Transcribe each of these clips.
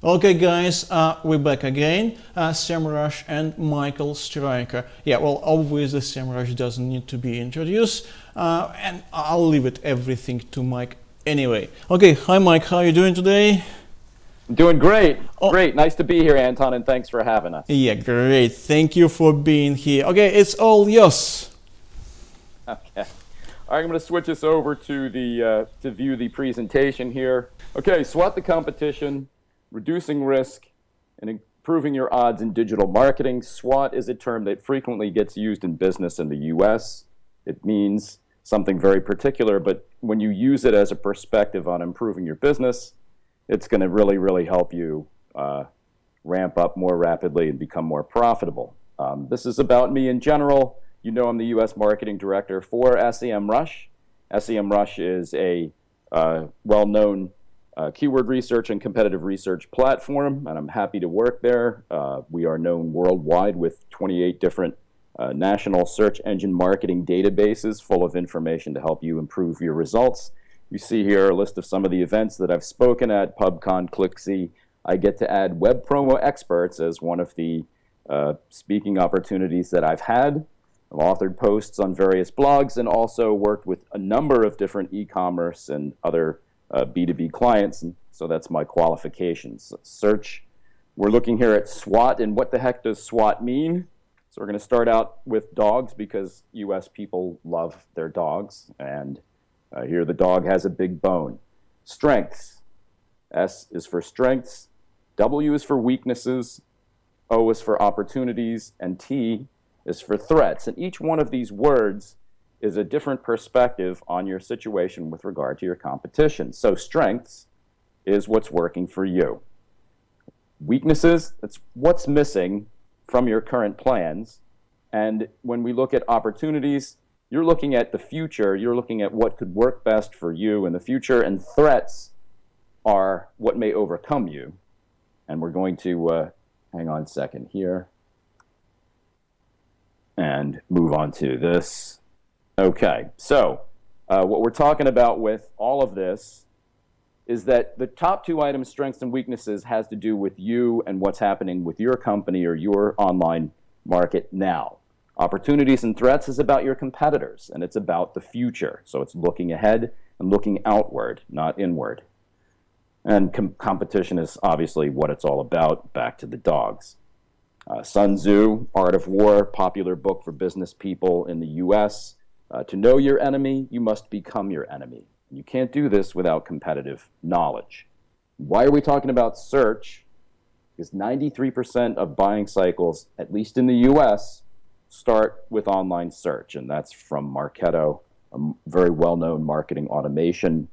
Okay, guys, we're back again. SEMrush and Michael Stricker. Yeah, well, obviously SEMrush doesn't need to be introduced, and I'll leave it everything to Mike anyway. Okay, hi Mike, how are you doing today? Doing great. Great. Nice to be here, Anton, and thanks for having us. Yeah, great. Thank you for being here. Okay, it's all yours. Okay. All right, I'm going to switch us over to to view the presentation here. Okay, SWOT the competition, reducing risk, and improving your odds in digital marketing. SWOT is a term that frequently gets used in business in the U.S. It means something very particular, but when you use it as a perspective on improving your business, it's going to really help you ramp up more rapidly and become more profitable. This is about me in general. You know, I'm the U.S. Marketing Director for SEMrush. SEMrush is a well-known keyword research and competitive research platform, and I'm happy to work there. We are known worldwide with 28 different national search engine marketing databases full of information to help you improve your results. You see here a list of some of the events that I've spoken at, PubCon, ClickSee. I get to add web promo experts as one of the speaking opportunities that I've had. I've authored posts on various blogs and also worked with a number of different e-commerce and other B2B clients, and so that's my qualifications. Search, we're looking here at SWOT, and what the heck does SWOT mean? So we're going to start out with dogs because U.S. people love their dogs, and here the dog has a big bone. Strengths, S is for strengths, W is for weaknesses, O is for opportunities, and T is for threats. And each one of these words is a different perspective on your situation with regard to your competition. So strengths is what's working for you. Weaknesses, it's what's missing from your current plans. And when we look at opportunities, you're looking at the future, you're looking at what could work best for you in the future, and threats are what may overcome you. And we're going to, hang on a second here, and move on to this. Okay, so what we're talking about with all of this is that the top two items, strengths and weaknesses, has to do with you and what's happening with your company or your online market now. Opportunities and threats is about your competitors, and it's about the future. So it's looking ahead and looking outward, not inward. And competition is obviously what it's all about. Back to the dogs. Sun Tzu, Art of War, popular book for business people in the U.S. To know your enemy, you must become your enemy. You can't do this without competitive knowledge. Why are we talking about search? Because 93% of buying cycles, at least in the U.S., start with online search, and that's from Marketo, a very well-known marketing automation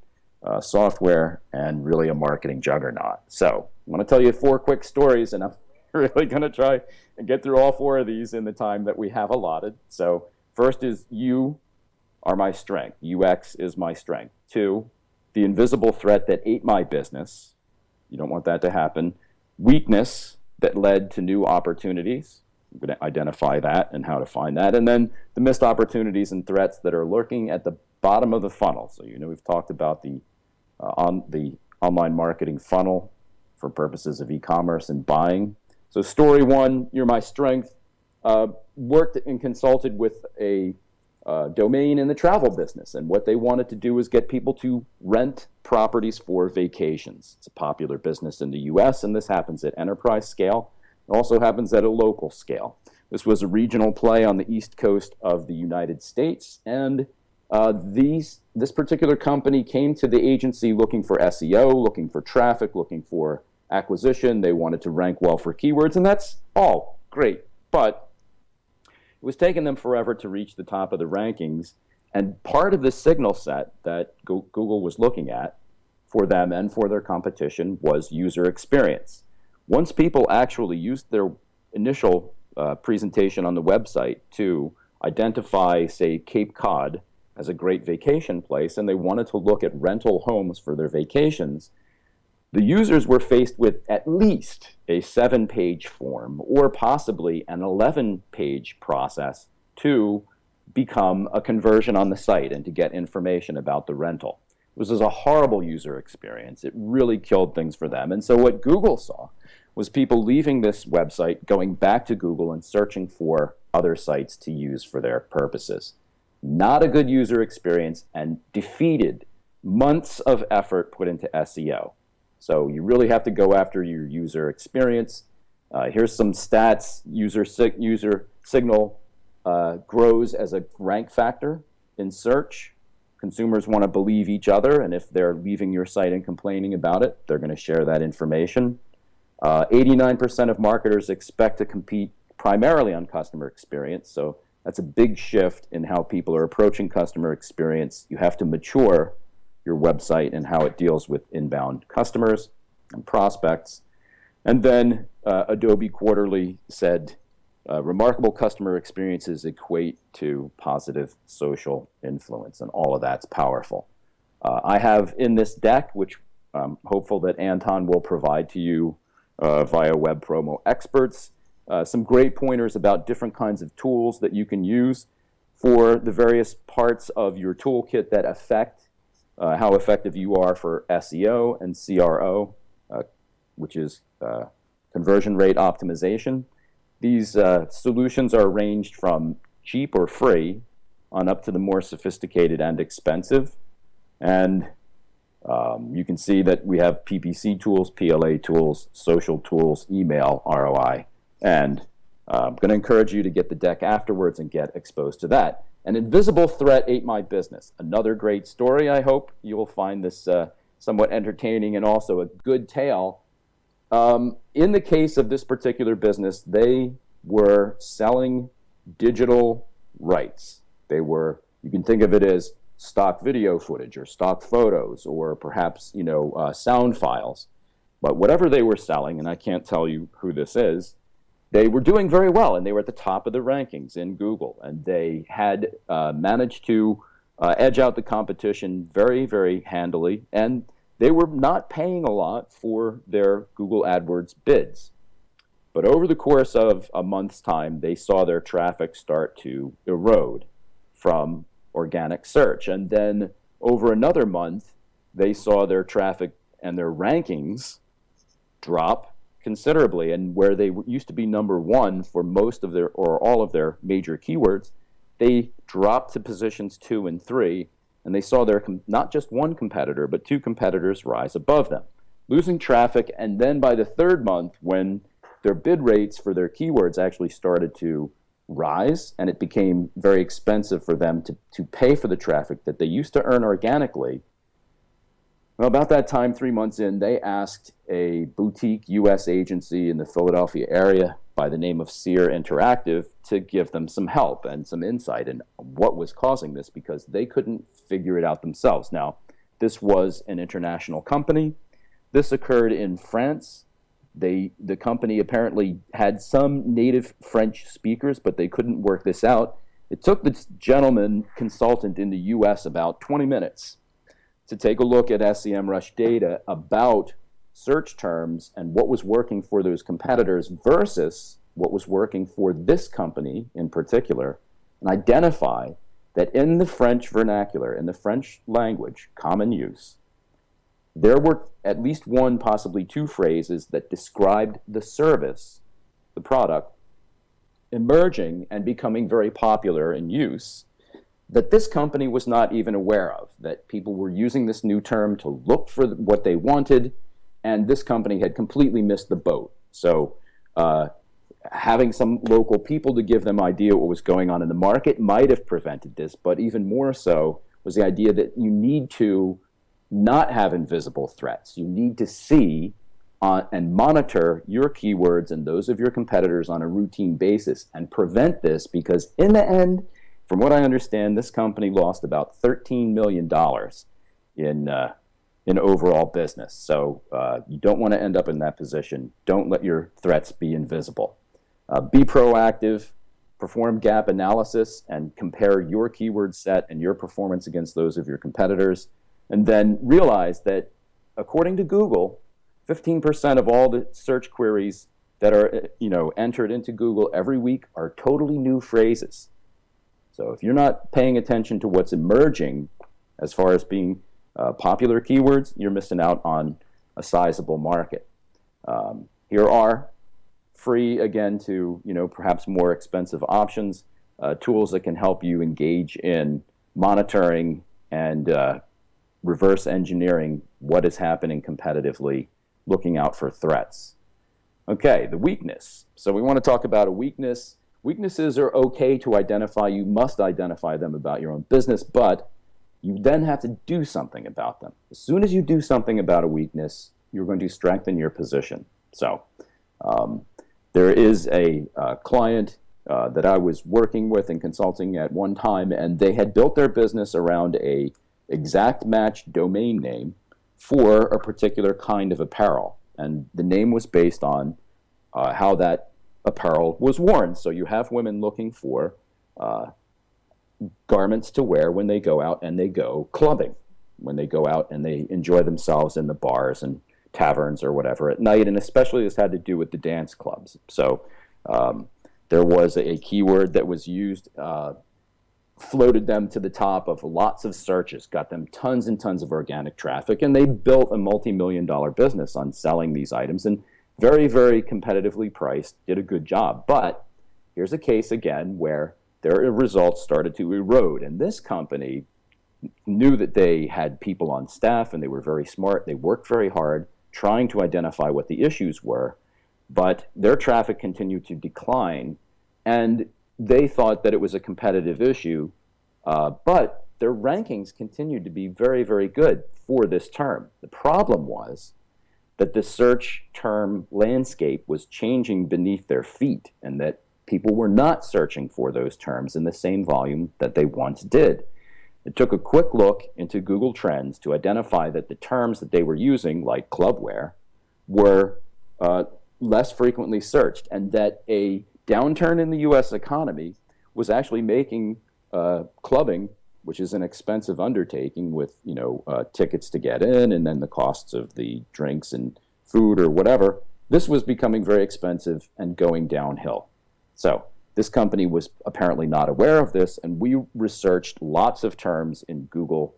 software, and really a marketing juggernaut. So I want to tell you 4 quick stories, and I'm really going to try and get through all 4 of these in the time that we have allotted. So first is you are my strength. UX is my strength. 2, the invisible threat that ate my business. You don't want that to happen. Weakness that led to new opportunities. I'm going to identify that and how to find that. And then the missed opportunities and threats that are lurking at the bottom of the funnel. So you know we've talked about the online marketing funnel for purposes of e-commerce and buying. So story 1, you're my strength. Worked and consulted with a domain in the travel business, and what they wanted to do is get people to rent properties for vacations. It's a popular business in the U.S., and this happens at enterprise scale. It also happens at a local scale. This was a regional play on the East Coast of the United States, and this particular company came to the agency looking for SEO, looking for traffic, looking for acquisition. They wanted to rank well for keywords, and that's all great. But it was taking them forever to reach the top of the rankings, and part of the signal set that Google was looking at for them and for their competition was user experience. Once people actually used their initial presentation on the website to identify, say, Cape Cod as a great vacation place, and they wanted to look at rental homes for their vacations, the users were faced with at least a 7-page form or possibly an 11-page process to become a conversion on the site and to get information about the rental. It This was a horrible user experience. It really killed things for them. And so what Google saw was people leaving this website, going back to Google and searching for other sites to use for their purposes. Not a good user experience, and defeated months of effort put into SEO. So you really have to go after your user experience. Here's some stats. User signal grows as a rank factor in search. Consumers want to believe each other, and if they're leaving your site and complaining about it, they're going to share that information. 89% of marketers expect to compete primarily on customer experience, so that's a big shift in how people are approaching customer experience. You have to mature your website and how it deals with inbound customers and prospects. And then Adobe Quarterly said, remarkable customer experiences equate to positive social influence, and all of that's powerful. I have in this deck, which I'm hopeful that Anton will provide to you via Web Promo Experts, some great pointers about different kinds of tools that you can use for the various parts of your toolkit that affect how effective you are for SEO and CRO, which is conversion rate optimization. These solutions are ranged from cheap or free on up to the more sophisticated and expensive. And you can see that we have PPC tools, PLA tools, social tools, email, ROI. And I'm going to encourage you to get the deck afterwards and get exposed to that. An invisible threat ate my business. Another great story. I hope you will find this somewhat entertaining and also a good tale. In the case of this particular business, they were selling digital rights. They were, you can think of it as stock video footage or stock photos or perhaps, sound files. But whatever they were selling, and I can't tell you who this is, they were doing very well, and they were at the top of the rankings in Google, and they had managed to edge out the competition very, very handily, and they were not paying a lot for their Google AdWords bids. But over the course of a month's time, they saw their traffic start to erode from organic search. And then over another month, they saw their traffic and their rankings drop considerably. And where they used to be number one for most of their or all of their major keywords, they dropped to positions 2 and 3. And they saw their not just one competitor, but 2 competitors rise above them, losing traffic. And then by the 3rd month, when their bid rates for their keywords actually started to rise, and it became very expensive for them to pay for the traffic that they used to earn organically, well, about that time, 3 months in, they asked a boutique U.S. agency in the Philadelphia area by the name of Sear Interactive to give them some help and some insight in what was causing this, because they couldn't figure it out themselves. Now, this was an international company. This occurred in France. The company apparently had some native French speakers, but they couldn't work this out. It took this gentleman consultant in the U.S. about 20 minutes to take a look at SEMrush data about search terms and what was working for those competitors versus what was working for this company in particular, and identify that in the French vernacular, in the French language, common use, there were at least one, possibly 2 phrases that described the service, the product, emerging and becoming very popular in use, that this company was not even aware of, that people were using this new term to look for what they wanted, and this company had completely missed the boat. So having some local people to give them idea what was going on in the market might have prevented this, but even more so was the idea that you need to not have invisible threats. You need to see and monitor your keywords and those of your competitors on a routine basis and prevent this, because in the end, from what I understand, this company lost about $13 million in overall business. So you don't want to end up in that position. Don't let your threats be invisible. Be proactive, perform gap analysis, and compare your keyword set and your performance against those of your competitors. And then realize that, according to Google, 15% of all the search queries that are entered into Google every week are totally new phrases. So if you're not paying attention to what's emerging as far as being popular keywords, you're missing out on a sizable market. Here are free, again, to perhaps more expensive options, tools that can help you engage in monitoring and reverse engineering what is happening competitively, looking out for threats. Okay, the weakness. So we want to talk about a weakness. Weaknesses are okay to identify. You must identify them about your own business, but you then have to do something about them. As soon as you do something about a weakness, you're going to strengthen your position. So there is a client that I was working with and consulting at one time, and they had built their business around a exact match domain name for a particular kind of apparel. And the name was based on how that apparel was worn. So you have women looking for garments to wear when they go out and they go clubbing, when they go out and they enjoy themselves in the bars and taverns or whatever at night. And especially this had to do with the dance clubs. So there was a keyword that was used, floated them to the top of lots of searches, got them tons and tons of organic traffic, and they built a multi-million-dollar business on selling these items, and very, very competitively priced, did a good job. But here's a case again where their results started to erode, and this company knew that they had people on staff and they were very smart. They worked very hard trying to identify what the issues were, but their traffic continued to decline, and they thought that it was a competitive issue, but their rankings continued to be very, very good for this term. The problem was that the search term landscape was changing beneath their feet, and that people were not searching for those terms in the same volume that they once did. It took a quick look into Google Trends to identify that the terms that they were using, like clubwear, were less frequently searched, and that a downturn in the U.S. economy was actually making clubbing, which is an expensive undertaking with tickets to get in and then the costs of the drinks and food or whatever, this was becoming very expensive and going downhill. So this company was apparently not aware of this, and we researched lots of terms in Google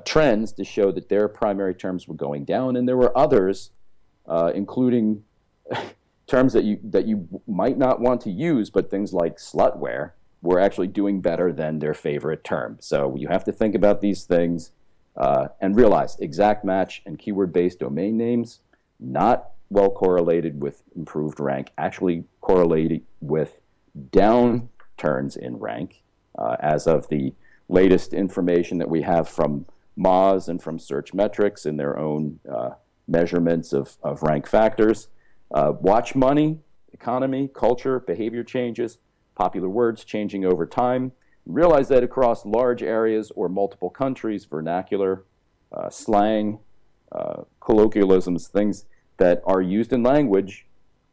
Trends to show that their primary terms were going down, and there were others, including terms that you might not want to use, but things like slutwear were actually doing better than their favorite term. So you have to think about these things and realize exact match and keyword-based domain names, not well correlated with improved rank, actually correlated with downturns in rank, as of the latest information that we have from Moz and from Search Metrics in their own measurements of rank factors. Watch money, economy, culture, behavior changes, popular words changing over time. Realize that across large areas or multiple countries, vernacular, slang, colloquialisms, things that are used in language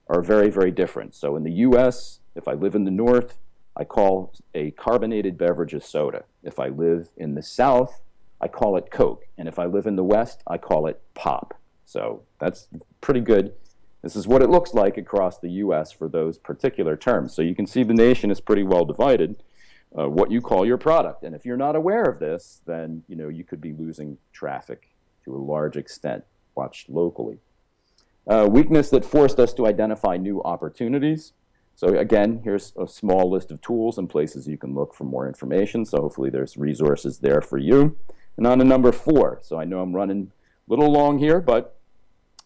are very, very different. So in the U.S., if I live in the North, I call a carbonated beverage a soda. If I live in the South, I call it Coke. And if I live in the West, I call it pop. So that's pretty good. This is what it looks like across the U.S. for those particular terms. So you can see the nation is pretty well divided, what you call your product. And if you're not aware of this, then you could be losing traffic to a large extent, watched locally. Weakness that forced us to identify new opportunities. So again, here's a small list of tools and places you can look for more information. So hopefully there's resources there for you. And on to number 4. So I know I'm running a little long here, but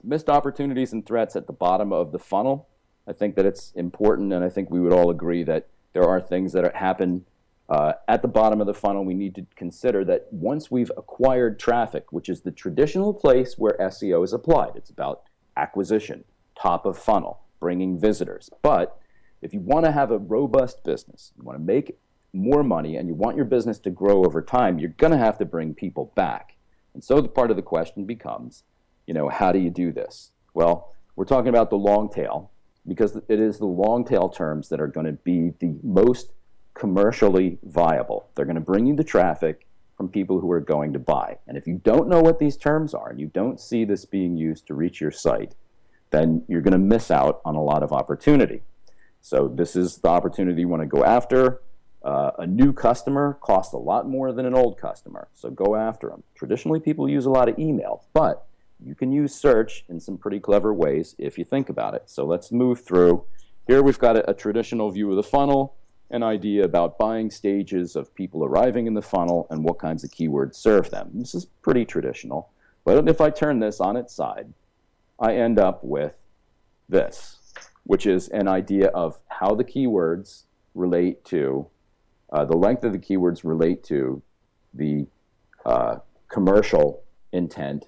missed opportunities and threats at the bottom of the funnel. I think that it's important, and I think we would all agree that there are things that happen at the bottom of the funnel. We need to consider that once we've acquired traffic, which is the traditional place where SEO is applied, it's about acquisition, top of funnel, bringing visitors. But if you want to have a robust business, you want to make more money, and you want your business to grow over time, you're going to have to bring people back. And so the part of the question becomes, how do you do this? Well, we're talking about the long tail, because it is the long tail terms that are going to be the most commercially viable. They're going to bring you the traffic from people who are going to buy. And if you don't know what these terms are, and you don't see this being used to reach your site, then you're going to miss out on a lot of opportunity. So this is the opportunity you want to go after. A new customer costs a lot more than an old customer, so go after them. Traditionally, people use a lot of email, but you can use search in some pretty clever ways if you think about it. So let's move through. Here we've got a traditional view of the funnel, an idea about buying stages of people arriving in the funnel and what kinds of keywords serve them. This is pretty traditional, but if I turn this on its side, I end up with this, which is an idea of how the keywords relate to, the length of the keywords relate to the commercial intent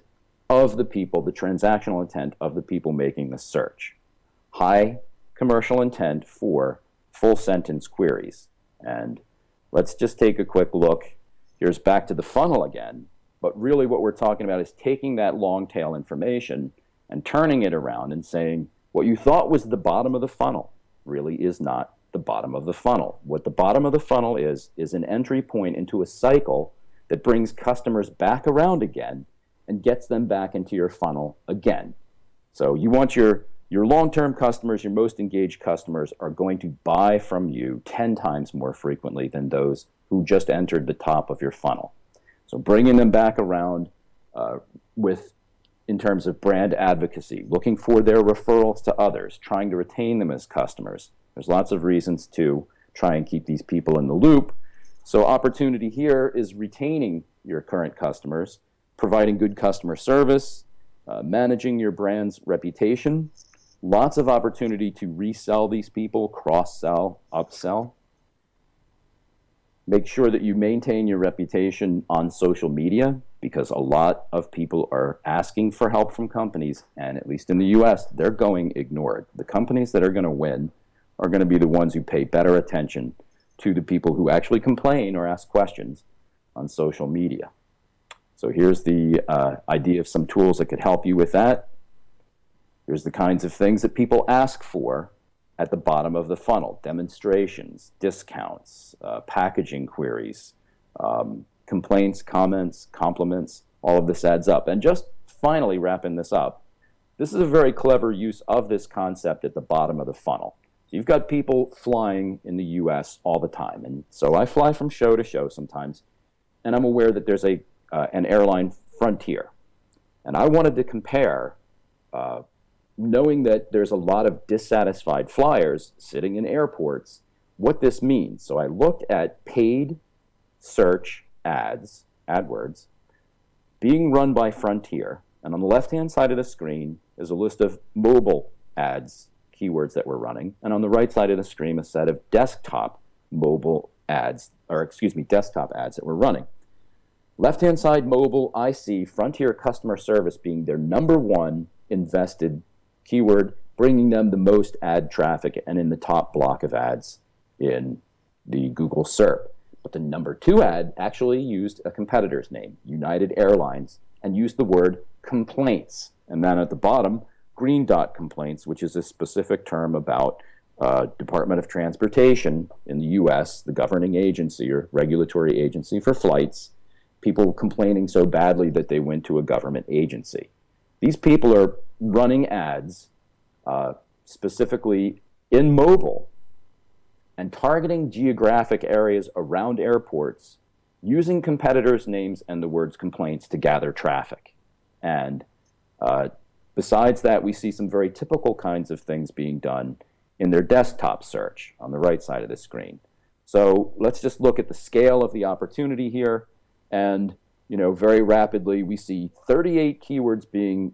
of the people, the transactional intent of the people making the search. High commercial intent for full sentence queries. And let's just take a quick look. Here's back to the funnel again, but really what we're talking about is taking that long tail information and turning it around and saying what you thought was the bottom of the funnel really is not the bottom of the funnel. What the bottom of the funnel is an entry point into a cycle that brings customers back around again and gets them back into your funnel again. So you want your long-term customers, your most engaged customers, are going to buy from you 10 times more frequently than those who just entered the top of your funnel. So bringing them back around in terms of brand advocacy, looking for their referrals to others, trying to retain them as customers. There's lots of reasons to try and keep these people in the loop. So opportunity here is retaining your current customers, providing good customer service, managing your brand's reputation. Lots of opportunity to resell these people, cross-sell, upsell. Make sure that you maintain your reputation on social media, because a lot of people are asking for help from companies, and at least in the US, they're going ignored. The companies that are going to win are going to be the ones who pay better attention to the people who actually complain or ask questions on social media. So here's the idea of some tools that could help you with that. Here's the kinds of things that people ask for at the bottom of the funnel: demonstrations, discounts, packaging queries, complaints, comments, compliments. All of this adds up. And just finally wrapping this up, this is a very clever use of this concept at the bottom of the funnel. So you've got people flying in the US all the time. And so I fly from show to show sometimes, and I'm aware that there's an airline, Frontier. And I wanted to compare, knowing that there's a lot of dissatisfied flyers sitting in airports, what this means. So I looked at paid search ads, AdWords, being run by Frontier. And on the left-hand side of the screen is a list of mobile ads, keywords that we're running. And on the right side of the screen, a set of desktop ads that we're running. Left-hand side mobile, I see Frontier customer service being their number one invested keyword, bringing them the most ad traffic and in the top block of ads in the Google SERP. But the number two ad actually used a competitor's name, United Airlines, and used the word complaints. And then at the bottom, green dot complaints, which is a specific term about Department of Transportation in the US, the governing agency or regulatory agency for flights, people complaining so badly that they went to a government agency. These people are running ads specifically in mobile and targeting geographic areas around airports using competitors' names and the words complaints to gather traffic. And besides that, we see some very typical kinds of things being done in their desktop search on the right side of the screen. So let's just look at the scale of the opportunity here. And very rapidly, we see 38 keywords being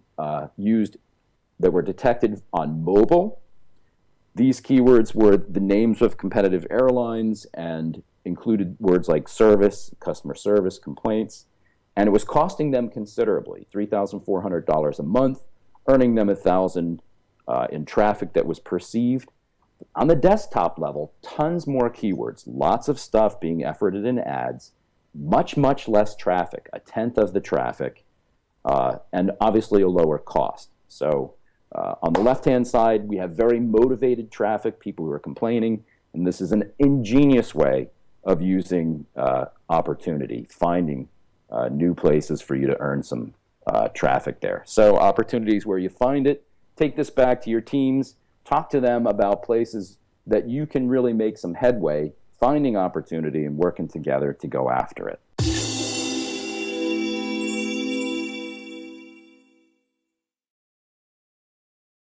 used that were detected on mobile. These keywords were the names of competitive airlines and included words like service, customer service, complaints. And it was costing them considerably, $3,400 a month, earning them $1,000 in traffic that was perceived. On the desktop level, tons more keywords, lots of stuff being efforted in ads, much, much less traffic, a tenth of the traffic, and obviously a lower cost. So on the left-hand side, we have very motivated traffic, people who are complaining, and this is an ingenious way of using opportunity, finding new places for you to earn some traffic there. So opportunities where you find it, take this back to your teams, talk to them about places that you can really make some headway finding opportunity and working together to go after it.